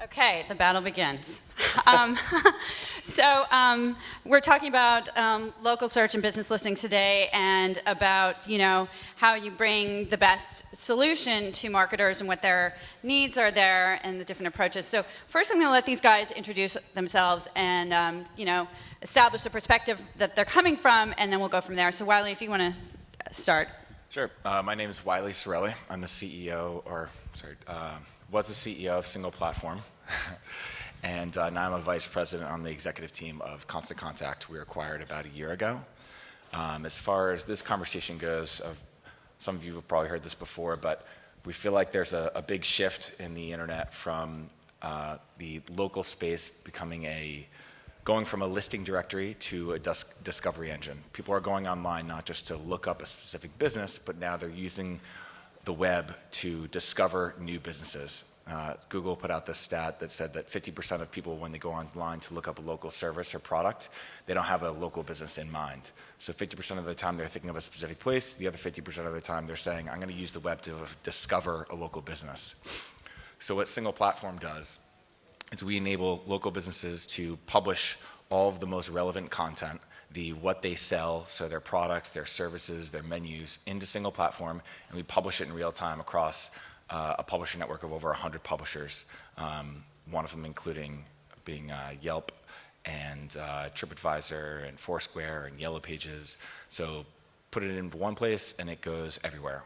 Okay, the battle begins. um, we're talking about local search and business listening today, and about how you bring the best solution to marketers and what their needs are there and the different approaches. So first, I'm going to let these guys introduce themselves and establish the perspective that they're coming from, and then we'll go from there. So Wiley, if you want to start. Sure. My name is Wiley Cerilli. I'm the CEO, was the CEO of SinglePlatform. And now I'm a vice president on the executive team of Constant Contact. We were acquired about a year ago. As far as this conversation goes, some of you have probably heard this before, but we feel like there's a big shift in the internet from the local space going from a listing directory to a discovery engine. People are going online not just to look up a specific business, but now they're using the web to discover new businesses. Google put out this stat that said that 50% of people, when they go online to look up a local service or product, they don't have a local business in mind. So 50% of the time they're thinking of a specific place. The other 50% of the time they're saying, I'm going to use the web to discover a local business. So what SinglePlatform does is we enable local businesses to publish all of the most relevant content, what they sell, so their products, their services, their menus, into SinglePlatform, and we publish it in real time across a publisher network of over 100 publishers, one of them including being Yelp and TripAdvisor and Foursquare and Yellow Pages. So put it in one place and it goes everywhere.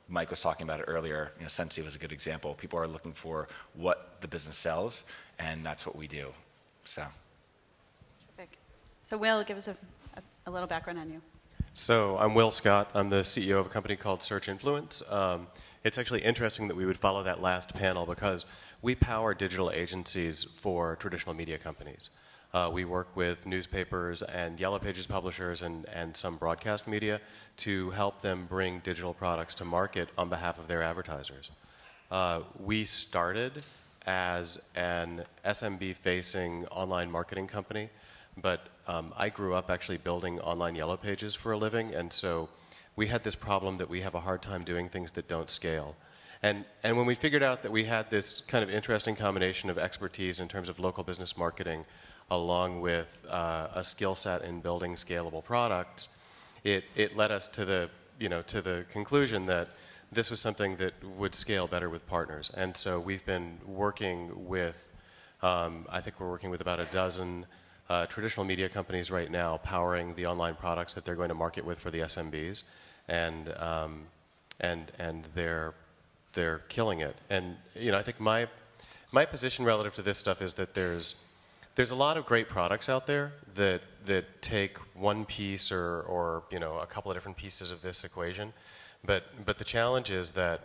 Mike was talking about it earlier. Sensi was a good example. People are looking for what the business sells, and that's what we do. So Will, give us a little background on you. So I'm Will Scott. I'm the CEO of a company called Search Influence. It's actually interesting that we would follow that last panel because we power digital agencies for traditional media companies. We work with newspapers and Yellow Pages publishers and some broadcast media to help them bring digital products to market on behalf of their advertisers. We started as an SMB-facing online marketing company, but I grew up actually building online Yellow Pages for a living, and so we had this problem that we have a hard time doing things that don't scale. And when we figured out that we had this kind of interesting combination of expertise in terms of local business marketing, along with a skill set in building scalable products, it led us to the conclusion that this was something that would scale better with partners. And so we've been working with, I think we're working with about a dozen traditional media companies right now, powering the online products that they're going to market with for the SMBs, and they're killing it. And I think my position relative to this stuff is that there's a lot of great products out there that take one piece or a couple of different pieces of this equation, but the challenge is that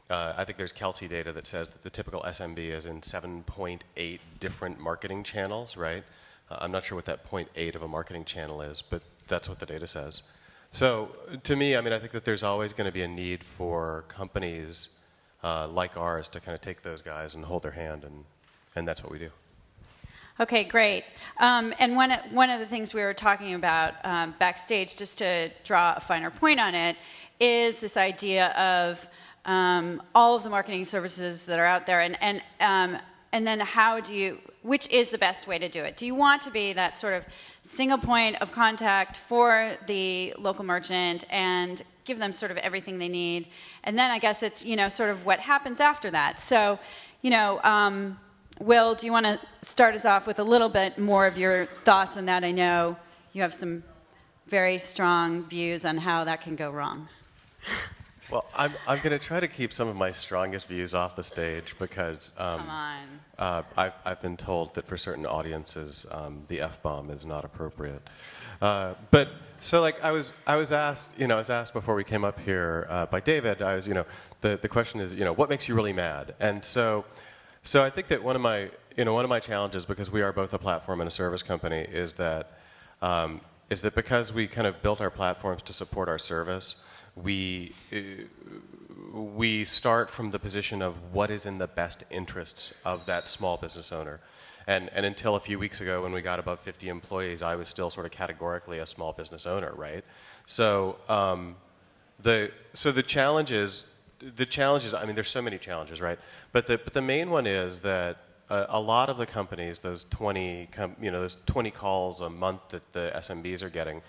I think there's Kelsey data that says that the typical SMB is in 7.8 different marketing channels, right? I'm not sure what that 0.8 of a marketing channel is, but that's what the data says. So to me, I think that there's always going to be a need for companies like ours to kind of take those guys and hold their hand, and that's what we do. Okay, great. And one of the things we were talking about backstage, just to draw a finer point on it, is this idea of all of the marketing services that are out there, and then which is the best way to do it? Do you want to be that sort of single point of contact for the local merchant and give them sort of everything they need? And then I guess it's, sort of what happens after that. So, Will, do you want to start us off with a little bit more of your thoughts on that? I know you have some very strong views on how that can go wrong. Well, I'm going to try to keep some of my strongest views off the stage because Come on. I've been told that for certain audiences the F-bomb is not appropriate. But so I was asked before we came up here by David. The question is what makes you really mad? And so I think that one of my challenges, because we are both a platform and a service company, is that because we kind of built our platforms to support our service, we start from the position of what is in the best interests of that small business owner. And until a few weeks ago, when we got above 50 employees, I was still sort of categorically a small business owner, right? So the challenge is the challenges, I mean, there's so many challenges, right? But the main one is that a lot of the companies, those 20 calls a month that the SMBs are getting,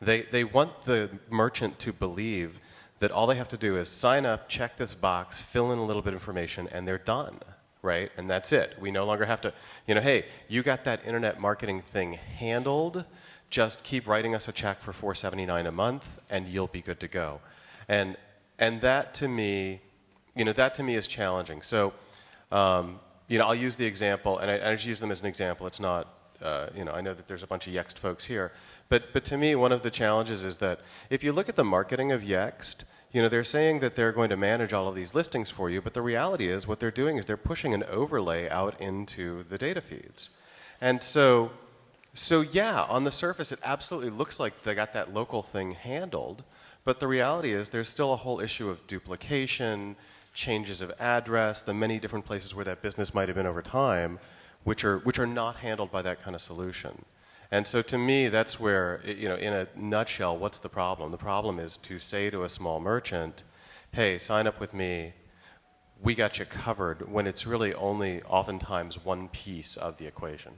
they want the merchant to believe that all they have to do is sign up, check this box, fill in a little bit of information, and they're done, right? And that's it. We no longer have to, hey, you got that internet marketing thing handled, just keep writing us a check for $4.79 a month, and you'll be good to go. And that to me, is challenging. So, I'll use the example, and I just use them as an example. It's not, I know that there's a bunch of Yext folks here, but to me, one of the challenges is that if you look at the marketing of Yext, they're saying that they're going to manage all of these listings for you, but the reality is what they're doing is they're pushing an overlay out into the data feeds. And so yeah, on the surface, it absolutely looks like they got that local thing handled, but the reality is there's still a whole issue of duplication, changes of address, the many different places where that business might have been over time, which are not handled by that kind of solution. And so to me, that's where, in a nutshell, what's the problem? The problem is to say to a small merchant, hey, sign up with me, we got you covered, when it's really only oftentimes one piece of the equation.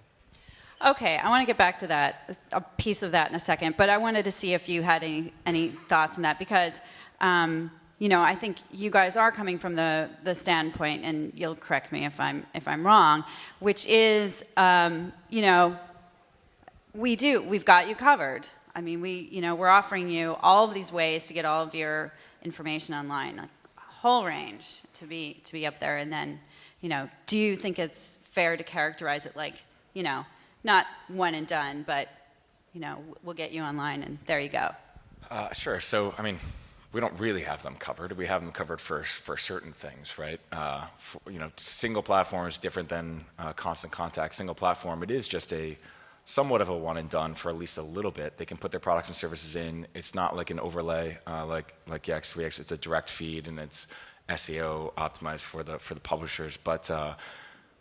Okay, I want to get back to that, a piece of that in a second, but I wanted to see if you had any thoughts on that, because I think you guys are coming from the standpoint, and you'll correct me if I'm wrong, which is, we've got you covered. I mean, we're offering you all of these ways to get all of your information online, like a whole range to be up there. And then, do you think it's fair to characterize it like, not one and done, but we'll get you online and there you go? Sure. So, I mean, we don't really have them covered. We have them covered for certain things, right? Single platform is different than Constant Contact. Single platform, it is just somewhat of a one and done for at least a little bit. They can put their products and services in. It's not like an overlay like Yext. It's a direct feed, and it's SEO optimized for the publishers.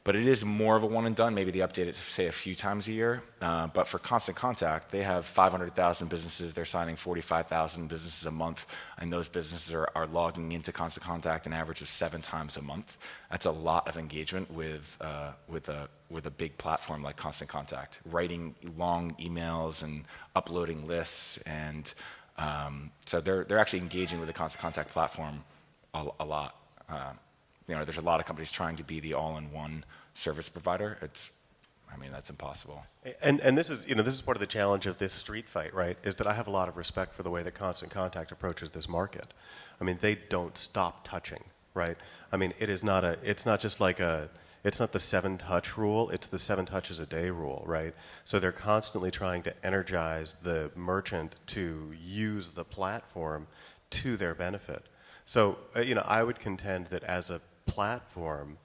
But it is more of a one and done. Maybe they update it, say, a few times a year. But for Constant Contact, they have 500,000 businesses. They're signing 45,000 businesses a month, and those businesses are logging into Constant Contact an average of 7 times a month. That's a lot of engagement with a big platform like Constant Contact, writing long emails and uploading lists, and so they're actually engaging with the Constant Contact platform a lot. There's a lot of companies trying to be the all-in-one service provider. That's impossible. And this is part of the challenge of this street fight, right? Is that I have a lot of respect for the way that Constant Contact approaches this market. I mean, they don't stop touching, right? I mean, it's not the 7-touch rule, it's the 7 touches a day rule, right? So they're constantly trying to energize the merchant to use the platform to their benefit. So, I would contend that as a platform,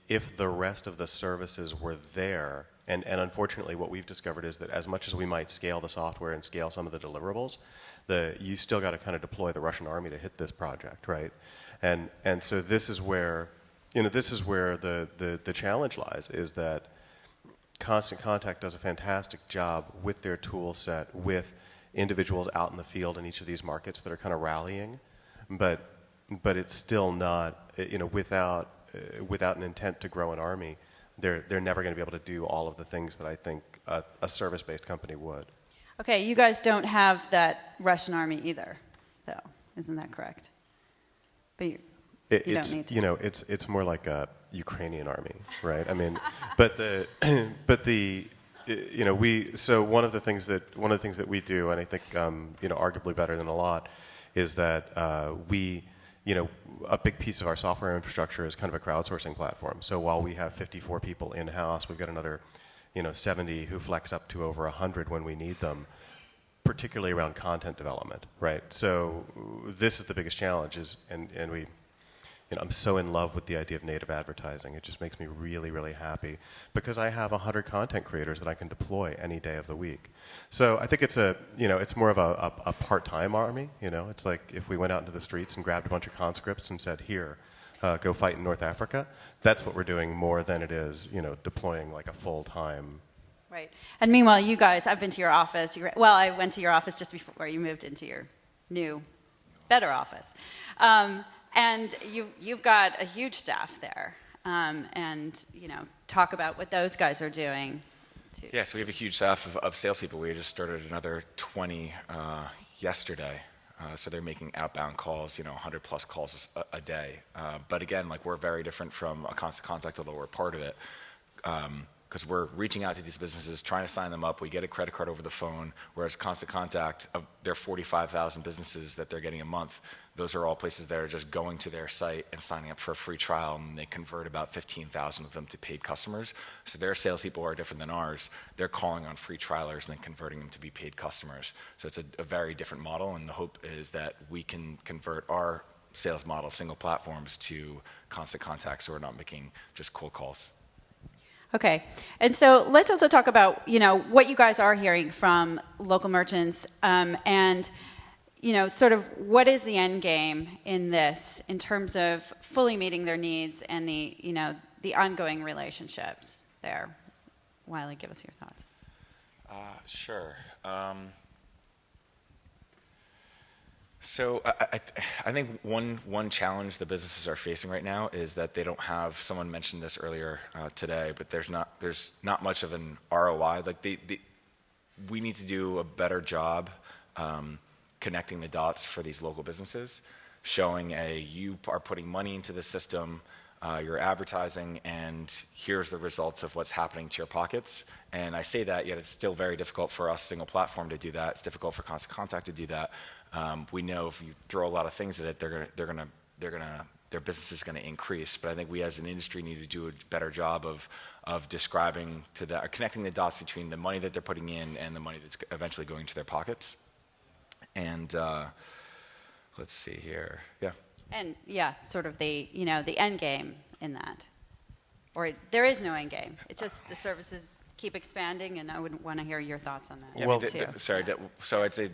if the rest of the services were there, and unfortunately what we've discovered is that as much as we might scale the software and scale some of the deliverables, you still got to kind of deploy the Russian army to hit this project, right? And so this is where the challenge lies, is that Constant Contact does a fantastic job with their tool set, with individuals out in the field in each of these markets that are kind of rallying, but it's still not, without an intent to grow an army, they're never going to be able to do all of the things that I think a service-based company would. Okay, you guys don't have that Russian army either, though. Isn't that correct? But you don't need to. It's more like a Ukrainian army, right? I mean, so one of the things that we do, and I think arguably better than a lot, is that a big piece of our software infrastructure is kind of a crowdsourcing platform. So while we have 54 people in-house, we've got another 70 who flex up to over 100 when we need them, particularly around content development, right? So this is the biggest challenge, and we, I'm so in love with the idea of native advertising. It just makes me really, really happy because I have 100 content creators that I can deploy any day of the week. So I think it's it's more of a part-time army. It's like if we went out into the streets and grabbed a bunch of conscripts and said, "Here, go fight in North Africa." That's what we're doing more than it is, deploying like a full-time. Right. And meanwhile, you guys, I've been to your office. I went to your office just before you moved into your new, better office. And you've got a huge staff there, and talk about what those guys are doing. Yeah, so we have a huge staff of salespeople. We just started another 20 yesterday. So they're making outbound calls, 100 plus calls a day. But again, like we're very different from a Constant Contact, although we're part of it. Because we're reaching out to these businesses, trying to sign them up. We get a credit card over the phone, whereas Constant Contact, of their 45,000 businesses that they're getting a month, those are all places that are just going to their site and signing up for a free trial, and they convert about 15,000 of them to paid customers. So their salespeople are different than ours. They're calling on free trialers and then converting them to be paid customers. So it's a very different model, and the hope is that we can convert our sales model, single platforms, to Constant Contact, so we're not making just cold calls. Okay, and so let's also talk about what you guys are hearing from local merchants, and sort of what is the end game in this in terms of fully meeting their needs and the ongoing relationships there. Wiley, give us your thoughts. Sure. So I think one challenge the businesses are facing right now is that they don't have. Someone mentioned this earlier today, but there's not much of an ROI. Like we need to do a better job connecting the dots for these local businesses, showing you are putting money into the system, you're advertising, and here's the results of what's happening to your pockets. And I say that, yet it's still very difficult for us, single platform, to do that. It's difficult for Constant Contact to do that. We know if you throw a lot of things at it, their business is going to increase. But I think we as an industry need to do a better job of describing connecting the dots between the money that they're putting in and the money that's eventually going to their pockets. And let's see here, yeah. And sort of the end game in that, or there is no end game. It's just the services keep expanding, and I would want to hear your thoughts on that. Yeah, well, so I'd say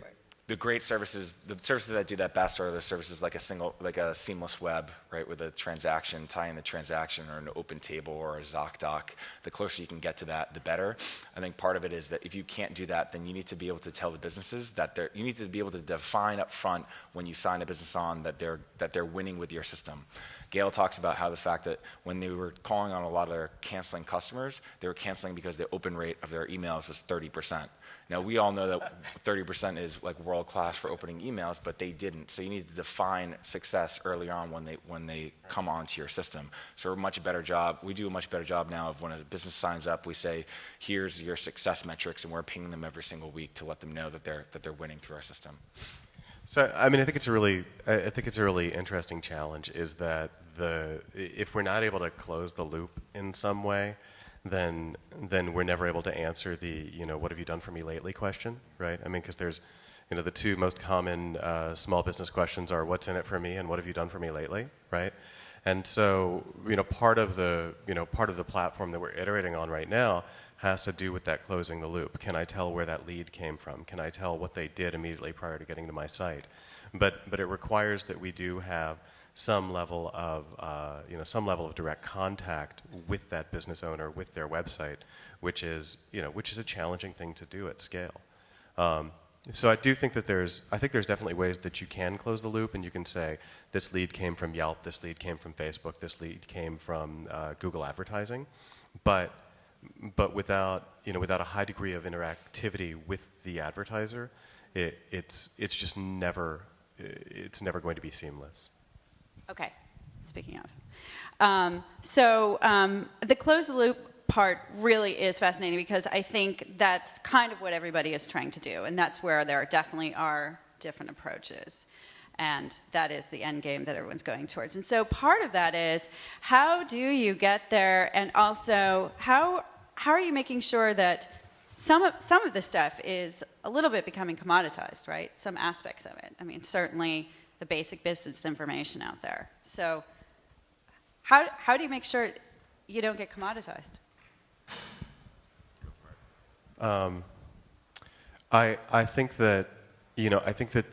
the great services, the services that do that best are the services like a seamless web, right, with a transaction, tie in the transaction, or an open table, or a ZocDoc. The closer you can get to that, the better. I think part of it is that if you can't do that, then you need to be able to tell the businesses that you need to be able to define up front when you sign a business on that they're winning with your system. Gail talks about how the fact that when they were calling on a lot of their canceling customers, they were canceling because the open rate of their emails was 30%. Now, we all know that 30% is like world class for opening emails, but they didn't. So you need to define success early on when they come onto your system. So we do a much better job now of when a business signs up, we say, here's your success metrics, and we're pinging them every single week to let them know that they're winning through our system. So, I mean, I think it's a really interesting challenge. Is that if we're not able to close the loop in some way, then we're never able to answer the what have you done for me lately question, right? I mean, because there's the two most common small business questions are what's in it for me and what have you done for me lately, right? And so part of the platform that we're iterating on right now has to do with that closing the loop. Can I tell where that lead came from? Can I tell what they did immediately prior to getting to my site? But it requires that we do have some level of direct contact with that business owner, with their website, which is a challenging thing to do at scale. So I do think that there's definitely ways that you can close the loop, and you can say this lead came from Yelp, this lead came from Facebook, this lead came from Google advertising, but without a high degree of interactivity with the advertiser, it's just never going to be seamless. Okay, speaking of. The close the loop part really is fascinating because I think that's kind of what everybody is trying to do, and that's where there definitely are different approaches. And that is the end game that everyone's going towards. And so part of that is, how do you get there, and also how are you making sure that some of this stuff is a little bit becoming commoditized, right? Some aspects of it. I mean, certainly the basic business information out there. So how do you make sure you don't get commoditized? I think that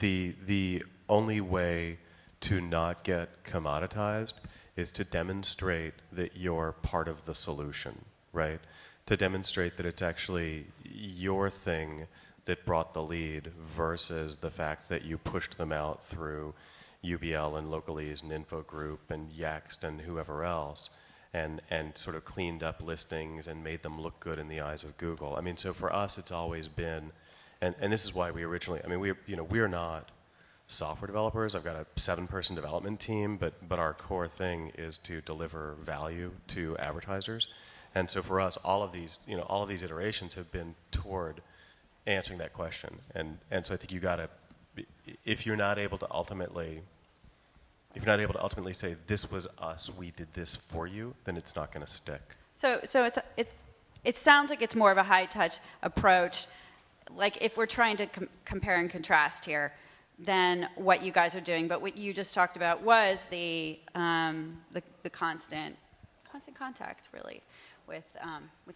the only way to not get commoditized is to demonstrate that you're part of the solution, right? To demonstrate that it's actually your thing that brought the lead versus the fact that you pushed them out through UBL and Localese and Info Group and Yext and whoever else, and sort of cleaned up listings and made them look good in the eyes of Google. I mean, so for us, it's always been, and this is why we originally, I mean, we're not software developers. I've got a 7-person development team, but our core thing is to deliver value to advertisers. And so for us, all of these iterations have been toward answering that question. And so I think you got to, if you're not able to ultimately say, this was us, we did this for you, then it's not going to stick. So it sounds like it's more of a high-touch approach. Like if we're trying to compare and contrast here, than what you guys are doing. But what you just talked about was the constant contact, really, with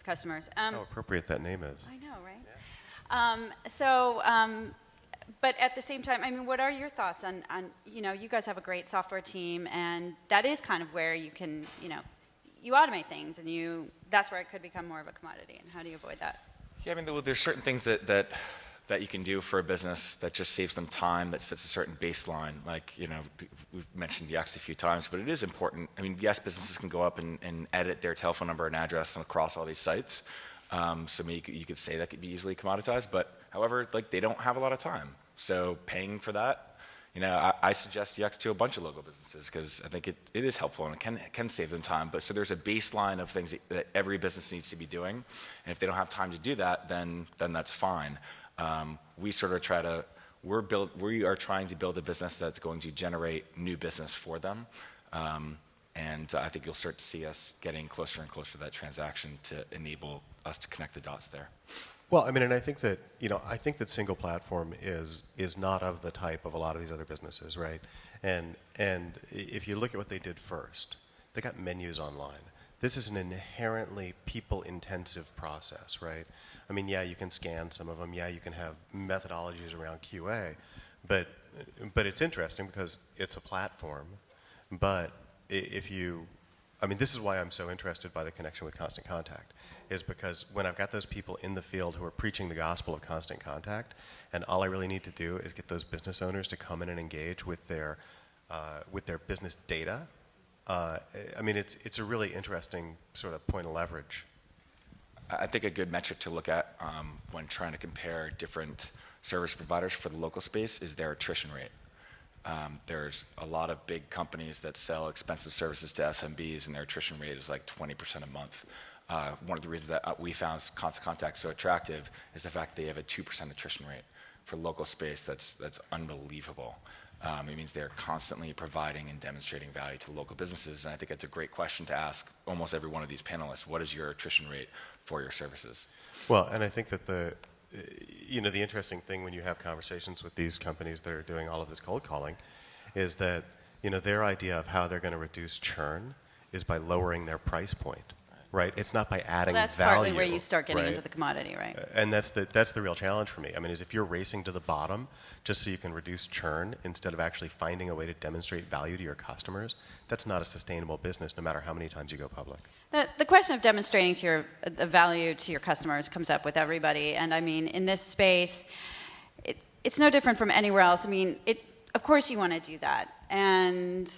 customers. How appropriate that name is. I know, right? Yeah. But at the same time, I mean, what are your thoughts on you guys have a great software team, and that is kind of where you can, you automate things, and that's where it could become more of a commodity. And how do you avoid that? Yeah, I mean, there's certain things that you can do for a business that just saves them time, that sets a certain baseline. Like, we've mentioned Yext a few times, but it is important. I mean, yes, businesses can go up and edit their telephone number and address across all these sites. So maybe you could say that could be easily commoditized, but however, they don't have a lot of time. So paying for that, I suggest Yext to a bunch of local businesses because I think it is helpful and it can save them time. But so there's a baseline of things that every business needs to be doing. And if they don't have time to do that, then that's fine. We sort of we are trying to build a business that's going to generate new business for them. And I think you'll start to see us getting closer and closer to that transaction to enable us to connect the dots there. Well, I mean, and I think that SinglePlatform is not of the type of a lot of these other businesses, right? And if you look at what they did first, they got menus online. This is an inherently people-intensive process, right? I mean, yeah, you can scan some of them. Yeah, you can have methodologies around QA, but it's interesting because it's a platform. But this is why I'm so interested by the connection with Constant Contact, is because when I've got those people in the field who are preaching the gospel of Constant Contact, and all I really need to do is get those business owners to come in and engage with their business data. It's a really interesting sort of point of leverage. I think a good metric to look at when trying to compare different service providers for the local space is their attrition rate. There's a lot of big companies that sell expensive services to SMBs, and their attrition rate is like 20% a month. One of the reasons that we found Constant Contact so attractive is the fact that they have a 2% attrition rate. For local space, that's unbelievable. It means they're constantly providing and demonstrating value to local businesses, and I think that's a great question to ask almost every one of these panelists. What is your attrition rate for your services? Well, and I think that the interesting thing when you have conversations with these companies that are doing all of this cold calling is that, their idea of how they're going to reduce churn is by lowering their price point, right? It's not by adding value. That's partly where you start getting into the commodity, right? And that's the real challenge for me. I mean, is if you're racing to the bottom just so you can reduce churn instead of actually finding a way to demonstrate value to your customers, that's not a sustainable business no matter how many times you go public. The question of demonstrating the value to your customers comes up with everybody. And I mean, in this space, it's no different from anywhere else. I mean, of course you want to do that. And,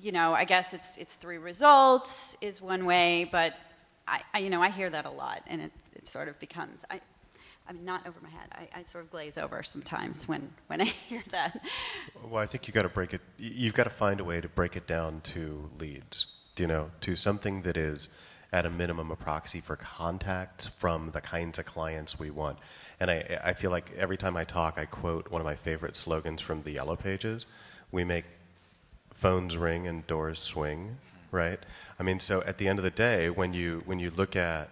I guess it's 3 results is one way, but I hear that a lot. And it sort of becomes, I'm not over my head. I sort of glaze over sometimes when I hear that. Well, I think you've got to find a way to break it down to leads. To something that is, at a minimum, a proxy for contacts from the kinds of clients we want. And I feel like every time I talk, I quote one of my favorite slogans from the Yellow Pages. We make phones ring and doors swing, right? I mean, so at the end of the day, when you look at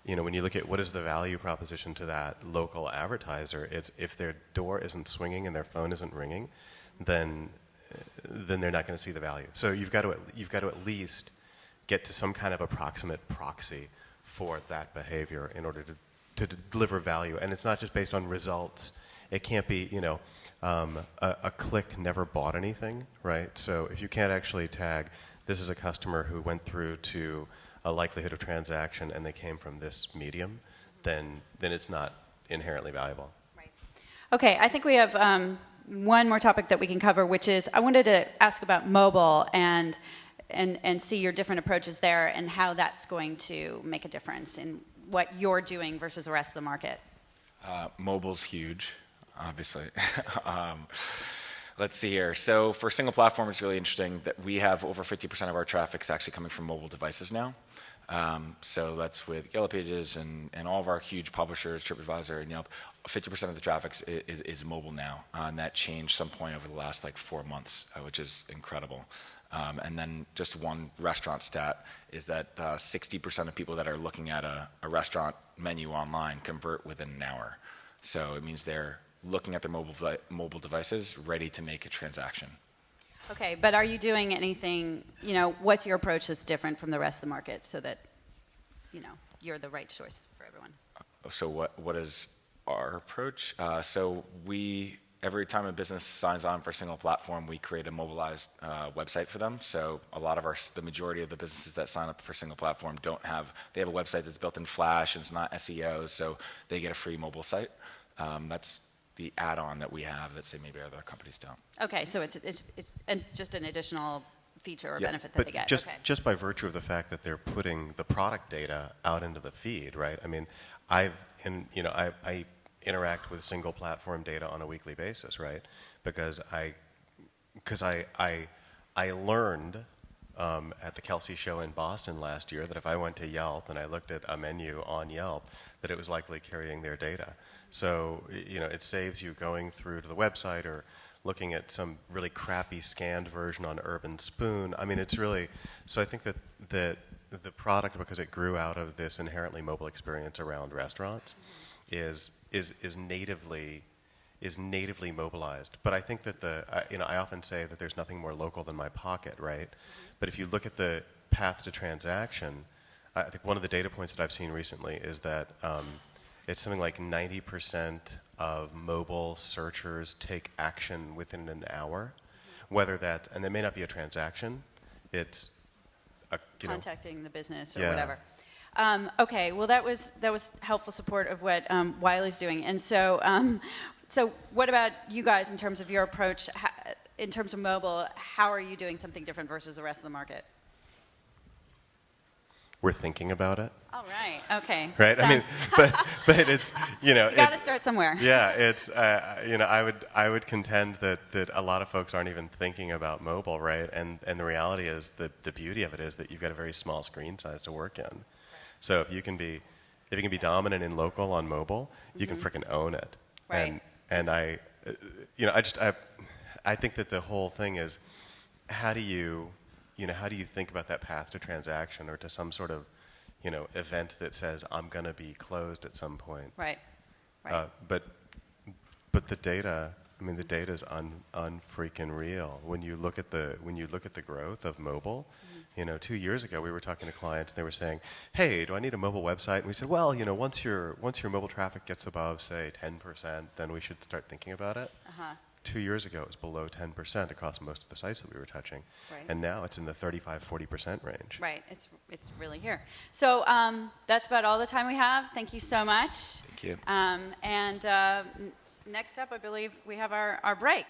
what is the value proposition to that local advertiser, it's if their door isn't swinging and their phone isn't ringing, then they're not going to see the value. So you've got to at least get to some kind of approximate proxy for that behavior in order to deliver value. And it's not just based on results. It can't be, a click never bought anything, right? So if you can't actually tag, this is a customer who went through to a likelihood of transaction and they came from this medium, then it's not inherently valuable. Right. Okay, I think we have one more topic that we can cover, which is I wanted to ask about mobile and see your different approaches there and how that's going to make a difference in what you're doing versus the rest of the market. Mobile's huge, obviously. Let's see here. So for single platform, it's really interesting that we have over 50% of our traffic is actually coming from mobile devices now. So that's with Yellow Pages and all of our huge publishers, TripAdvisor and Yelp. 50% of the traffic is mobile now, and that changed some point over the last 4 months, which is incredible. And then just one restaurant stat is that 60% of people that are looking at a restaurant menu online convert within an hour. So it means they're looking at their mobile devices, ready to make a transaction. Okay, but are you doing anything, what's your approach that's different from the rest of the market so that, you're the right choice for everyone? So what is our approach? So every time a business signs on for single platform, we create a mobilized website for them. So a lot of the majority of the businesses that sign up for single platform they have a website that's built in Flash and it's not SEO, so they get a free mobile site. That's the add-on that we have that say maybe other companies don't. Okay, so it's just an additional feature or Yeah, benefit that but they get. just by virtue of the fact that they're putting the product data out into the feed, right? I mean, I interact with single platform data on a weekly basis, right? Because I learned at the Kelsey show in Boston last year that if I went to Yelp and I looked at a menu on Yelp, that it was likely carrying their data. So, it saves you going through to the website or looking at some really crappy scanned version on Urban Spoon. I mean, it's really, so I think that the product, because it grew out of this inherently mobile experience around restaurants, is natively mobilized. But I think that I often say that there's nothing more local than my pocket, right? But if you look at the path to transaction, I think one of the data points that I've seen recently is that it's something like 90% of mobile searchers take action within an hour, whether that, and there may not be a transaction, it's contacting the business or Yeah. whatever. Okay, well that was helpful support of what Wiley's doing, and so what about you guys in terms of your approach in terms of mobile? How are you doing something different versus the rest of the market? We're thinking about it. All right. Okay. Right. I mean, but it's you got to start somewhere. Yeah. It's I would contend that a lot of folks aren't even thinking about mobile, right? And the reality is that the beauty of it is that you've got a very small screen size to work in. So if you can be dominant in local on mobile, you can frickin' own it. Right. And I think that the whole thing is how do you think about that path to transaction or to some sort of, event that says I'm going to be closed at some point. Right. But the data, the data is unfreaking real. When you look at the growth of mobile, 2 years ago we were talking to clients and they were saying, "Hey, do I need a mobile website?" And we said, "Well, once your mobile traffic gets above say 10%, then we should start thinking about it." 2 years ago, it was below 10% across most of the sites that we were touching. Right. And now it's in the 35-40% range. Right. It's really here. So that's about all the time we have. Thank you so much. Thank you. And next up, I believe we have our break.